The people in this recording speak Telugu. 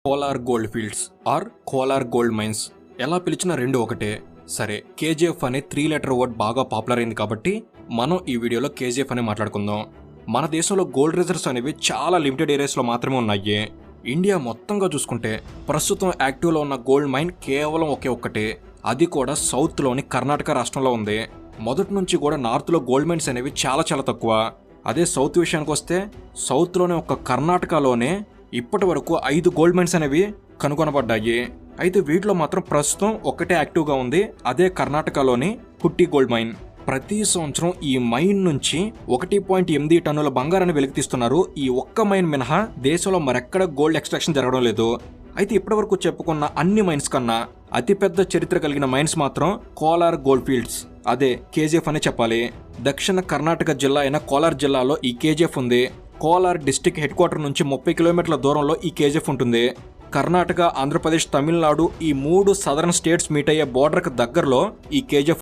Kolar gold fields or Kolar gold mines ఎలా పిలిచినా రెండు ఒకటే. సరే, కేజీఎఫ్ అనే 3 లెటర్ వర్డ్ బాగా పాపులర్ అయింది కాబట్టి మనం ఈ వీడియోలో కేజీఎఫ్ అనే మాట్లాడుకుందాం. మన దేశంలో గోల్డ్ రిజర్వ్స్ అనేవి చాలా లిమిటెడ్ ఏరియాస్లో మాత్రమే ఉన్నాయి. ఇండియా మొత్తంగా చూసుకుంటే ప్రస్తుతం యాక్టివ్లో ఉన్న గోల్డ్ మైన్ కేవలం ఒకే ఒక్కటే, అది కూడా సౌత్లోని కర్ణాటక రాష్ట్రంలో ఉంది. మొదటి నుంచి కూడా నార్త్లో గోల్డ్ మైన్స్ అనేవి చాలా తక్కువ. అదే సౌత్ విషయానికి వస్తే సౌత్లోనే ఒక కర్ణాటకలోనే ఇప్పటి వరకు 5 గోల్డ్ మైన్స్ అనేవి కనుగొనబడ్డాయి. అయితే వీటిలో మాత్రం ప్రస్తుతం ఒక్కటే యాక్టివ్గా ఉంది, అదే కర్ణాటకలోని పుట్టి గోల్డ్ మైన్. ప్రతి సంవత్సరం ఈ మైన్ నుంచి 1.8 టన్నుల బంగారాన్ని వెలికితీస్తున్నారు. ఈ ఒక్క మైన్ మినహా దేశంలో మరెక్కడ గోల్డ్ ఎక్స్ట్రాక్షన్ జరగడం లేదు. అయితే ఇప్పటివరకు చెప్పుకున్న అన్ని మైన్స్ కన్నా అతిపెద్ద చరిత్ర కలిగిన మైన్స్ మాత్రం కోలార్ గోల్డ్ ఫీల్డ్స్, అదే కేజీఎఫ్ అనే చెప్పాలి. దక్షిణ కర్ణాటక జిల్లా అయిన కోలార్ జిల్లాలో ఈ కేజీఎఫ్ ఉంది. కోలార్ డిస్టిక్ హెడ్ క్వార్టర్ నుంచి 30 కిలోమీటర్ల దూరంలో ఈ కేజీఎఫ్ ఉంటుంది. కర్ణాటక, ఆంధ్రప్రదేశ్, తమిళనాడు ఈ 3 సదరన్ స్టేట్స్ మీట్ అయ్యే బోర్డర్కి దగ్గరలో ఈ కేజీఎఫ్